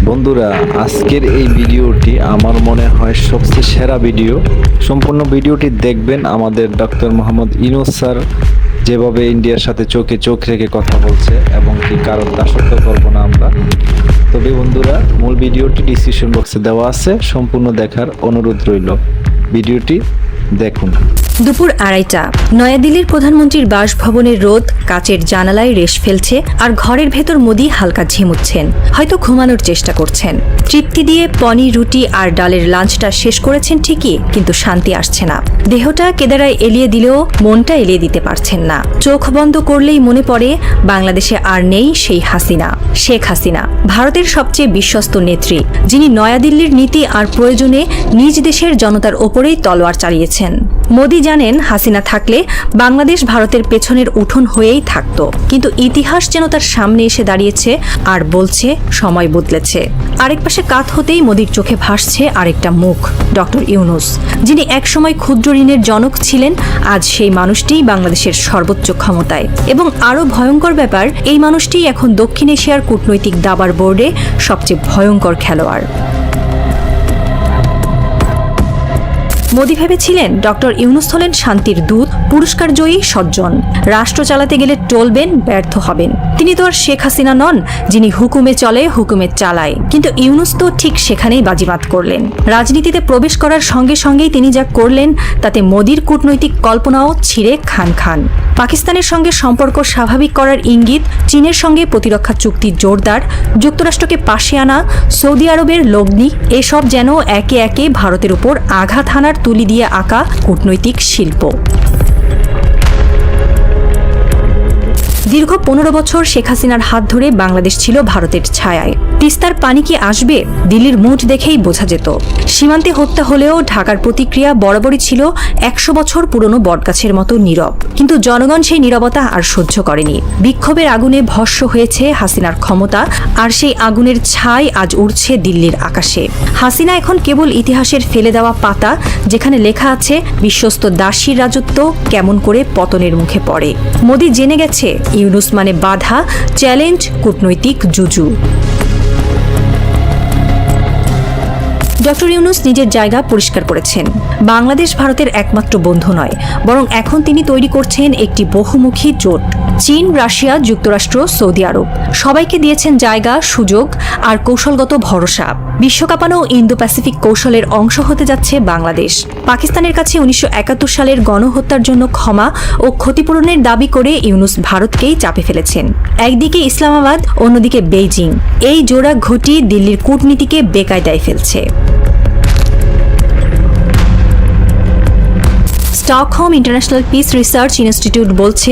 বন্ধুরা, আজকের এই ভিডিওটি আমার মনে হয় সবচেয়ে সেরা ভিডিও। সম্পূর্ণ ভিডিওটি দেখবেন। আমাদের ডক্টর মোহাম্মদ ইউনূস স্যার যেভাবে ইন্ডিয়ার সাথে চোখে চোখ রেখে কথা বলছে এবং কি কারোর দাসত্ব করবো না আমরা। তবে বন্ধুরা, মূল ভিডিওটি ডিসক্রিপশন বক্সে দেওয়া আছে, সম্পূর্ণ দেখার অনুরোধ রইল। ভিডিওটি দেখুন। দুপুর 2:30 নয়াদিল্লির প্রধানমন্ত্রীর বাসভবনের রোদ কাচের জানালায় রেশ ফেলছে, আর ঘরের ভেতর মোদি হালকা ঝিমুচ্ছেন, হয়তো ঘুমানোর চেষ্টা করছেন। তৃপ্তি দিয়ে পনির, রুটি আর ডালের লাঞ্চটা শেষ করেছেন ঠিকই, কিন্তু শান্তি আসছে না। দেহটা কেদারায় এলিয়ে দিলেও মনটা এলিয়ে দিতে পারছেন না। চোখ বন্ধ করলেই মনে পড়ে বাংলাদেশে আর নেই সেই হাসিনা, শেখ হাসিনা, ভারতের সবচেয়ে বিশ্বস্ত নেত্রী, যিনি নয়াদিল্লির নীতি আর প্রয়োজনে নিজ দেশের জনতার ওপরেই তলোয়ার চালিয়েছেন। মোদি জানেন হাসিনা থাকলে বাংলাদেশ ভারতের পেছনের উঠোন হয়েই থাকত, কিন্তু ইতিহাস যেন তার সামনে এসে দাঁড়িয়েছে আর বলছে সময় বদলেছে। আরেক পাশে কাত হতেই মোদির চোখে ভাসছে আরেকটা মুখ, ডক্টর ইউনূস, যিনি একসময় ক্ষুদ্র ঋণের জনক ছিলেন। আজ সেই মানুষটিই বাংলাদেশের সর্বোচ্চ ক্ষমতায়, এবং আরও ভয়ঙ্কর ব্যাপার, এই মানুষটিই এখন দক্ষিণ এশিয়ার কূটনৈতিক দাবার বোর্ডে সবচেয়ে ভয়ঙ্কর খেলোয়াড়। মোদি ভেবেছিলেন ডক্টর ইউনূস হলেন শান্তির দূত, পুরস্কারজয়ী সজ্জন, রাষ্ট্র চালাতে গেলে টলবেন, ব্যর্থ হবেন। তিনি তো আর শেখ হাসিনা নন, যিনি হুকুমে চলে হুকুমে চালায়। কিন্তু ইউনূস তো ঠিক সেখানেই বাজিমাত করলেন। রাজনীতিতে প্রবেশ করার সঙ্গে সঙ্গেই তিনি যা করলেন, তাতে মোদির কূটনৈতিক কল্পনাও ছিঁড়ে খান খান। পাকিস্তানের সঙ্গে সম্পর্ক স্বাভাবিক করার ইঙ্গিত, চীনের সঙ্গে প্রতিরক্ষা চুক্তি জোরদার, যুক্তরাষ্ট্রকে পাশে আনা, সৌদি আরবের লগ্নি, এসব যেন একে একে ভারতের উপর আঘাত হানার তুলি দিয়ে আঁকা কূটনৈতিক শিল্প। দীর্ঘ 15 বছর শেখ হাসিনার হাত ধরে বাংলাদেশ ছিল ভারতের ছায়ায়। তিস্তার পানি কি আসবে, দিল্লির মুড দেখেই বোঝা যেত। সীমান্তে হত্যা হলেও ঢাকার প্রতিক্রিয়া বরাবরই ছিল 100 বছর পুরনো বটগাছের মতো নীরব। কিন্তু জনগণ সেই নীরবতা আর সহ্য করেনি। বিক্ষোভের আগুনে ভস্ম হয়েছে হাসিনার ক্ষমতা, আর সেই আগুনের ছাই আজ উড়ছে দিল্লির আকাশে। হাসিনা এখন কেবল ইতিহাসের ফেলে দেওয়া পাতা, যেখানে লেখা আছে বিশ্বস্ত দাসীর রাজত্ব কেমন করে পতনের মুখে পড়ে। মোদি জেনে গেছে ইউনূস মানে বাধা, চ্যালেঞ্জ, কূটনৈতিক জুজু। ডক্টর ইউনূস নিজের জায়গা পরিষ্কার করেছেন। বাংলাদেশ ভারতের একমাত্র বন্ধু নয়, বরং এখন তিনি তৈরি করছেন একটি বহুমুখী জোট। চীন, রাশিয়া, যুক্তরাষ্ট্র, সৌদি আরব, সবাইকে দিয়েছেন জায়গা, সুযোগ আর কৌশলগত ভরসা। বিশ্বকাপানো ইন্দো প্যাসিফিক কৌশলের অংশ হতে যাচ্ছে বাংলাদেশ। পাকিস্তানের কাছে 1971 সালের গণহত্যার জন্য ক্ষমা ও ক্ষতিপূরণের দাবি করে ইউনূস ভারতকেই চাপে ফেলেছেন। একদিকে ইসলামাবাদ, অন্যদিকে বেইজিং, এই জোড়া ঘটি দিল্লির কূটনীতিকে বেকায়দায় ফেলছে। Stockholm international piece research institute বলছে,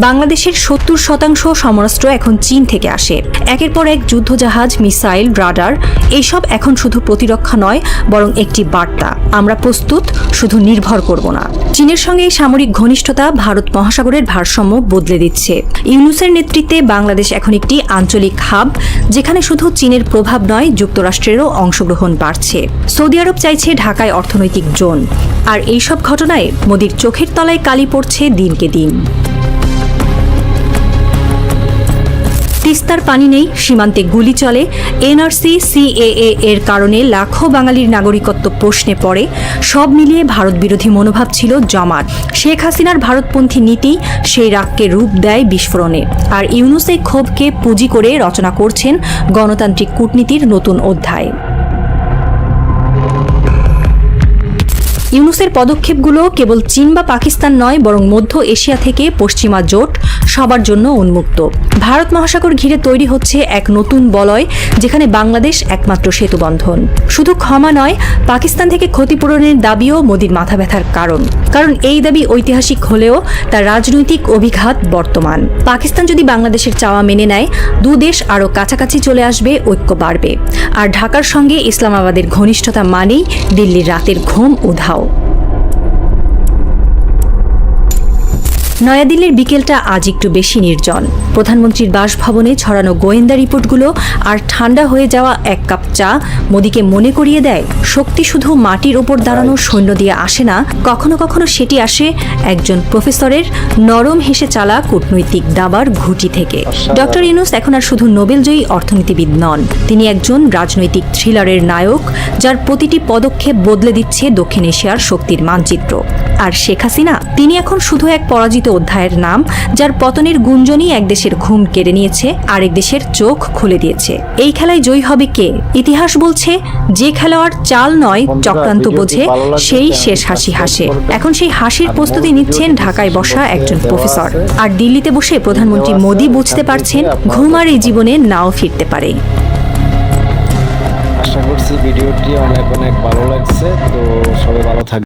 বাংলাদেশের 70% সমরাস্ত্র এখন চীন থেকে আসে। একের পর এক যুদ্ধজাহাজ, মিসাইল, রাডার, এইসব এখন শুধু প্রতিরক্ষা নয়, বরং একটি বার্তা, আমরা প্রস্তুত, শুধু নির্ভর করব না। চীনের সঙ্গে এই সামরিক ঘনিষ্ঠতা ভারত মহাসাগরের ভারসাম্য বদলে দিচ্ছে। ইউনূসের নেতৃত্বে বাংলাদেশ এখন একটি আঞ্চলিক হাব, যেখানে শুধু চীনের প্রভাব নয়, যুক্তরাষ্ট্রেরও অংশগ্রহণ বাড়ছে। সৌদি আরব চাইছে ঢাকায় অর্থনৈতিক জোন, আর এইসব ঘটনায় মোদির চোখের তলায় কালি পড়ছে দিনকে দিন। তিস্তার পানি নেই, সীমান্তে গুলি চলে, এনআরসি, সিএএ এর কারণে লাখো বাঙালির নাগরিকত্ব প্রশ্নে পড়ে। সব মিলিয়ে ভারত বিরোধী মনোভাব ছিল জমাট। শেখ হাসিনার ভারতপন্থী নীতি সেই রাগকে রূপ দেয় বিস্ফোরণে, আর ইউনূস এই ক্ষোভকে পুঁজি করে রচনা করছেন গণতান্ত্রিক কূটনীতির নতুন অধ্যায়। ইউনূসের পদক্ষেপগুলো কেবল চীন বা পাকিস্তান নয়, বরং মধ্য এশিয়া থেকে পশ্চিমা জোট সবার জন্য উন্মুক্ত। ভারত মহাসাগর ঘিরে তৈরি হচ্ছে এক নতুন বলয়, যেখানে বাংলাদেশ একমাত্র সেতুবন্ধন। শুধু ক্ষমা নয়, পাকিস্তান থেকে ক্ষতিপূরণের দাবিও মোদির মাথা ব্যথার কারণ এই দাবি ঐতিহাসিক হলেও তার রাজনৈতিক অভিঘাত বর্তমান। পাকিস্তান যদি বাংলাদেশের চাওয়া মেনে নেয়, দুদেশ আরও কাছাকাছি চলে আসবে, ঐক্য বাড়বে। আর ঢাকার সঙ্গে ইসলামাবাদের ঘনিষ্ঠতা মানেই দিল্লির রাতের ঘুম উধাও। নয়াদিল্লির বিকেলটা আজ একটু বেশি নির্জন। প্রধানমন্ত্রীর বাসভবনে ছড়ানো গোয়েন্দা রিপোর্টগুলো আর ঠান্ডা হয়ে যাওয়া এক কাপ চা মোদিকে মনে করিয়ে দেয়, শক্তি শুধু মাটির ওপর দাঁড়ানো সৈন্য দিয়ে আসে না, কখনো কখনো সেটি আসে একজন প্রফেসরের নরম হেসে চালা কূটনৈতিক দাবার ঘুঁটি থেকে। ডক্টর ইউনূস এখন আর শুধু নোবেলজয়ী অর্থনীতিবিদ নন, তিনি একজন রাজনৈতিক থ্রিলারের নায়ক, যার প্রতিটি পদক্ষেপ বদলে দিচ্ছে দক্ষিণ এশিয়ার শক্তির মানচিত্র। আর শেখ হাসিনা, তিনি এখন শুধু এক পরাজিত অধ্যায়ের নাম, যার পতনের গুঞ্জনই এক দেশের ঘুম কেড়ে নিয়েছে, আরেক দেশের চোখ খুলে দিয়েছে। এই খেলায় জয়ী হবে কে? ইতিহাস বলছে, যে খেলোয়াড় চাল নয় চক্রান্ত বোঝে, সেই শেষ হাসি হাসে। এখন সেই হাসির প্রস্তুতি নিচ্ছেন ঢাকায় বসা একজন প্রফেসর। আর দিল্লিতে বসে প্রধানমন্ত্রী মোদি বুঝতে পারছেন, ঘুম আর এই জীবনে নাও ফিরতে পারে। আশা করছি ভিডিওটি অনেক অনেক ভালো লাগছে। তো সবাই ভালো থাকবে।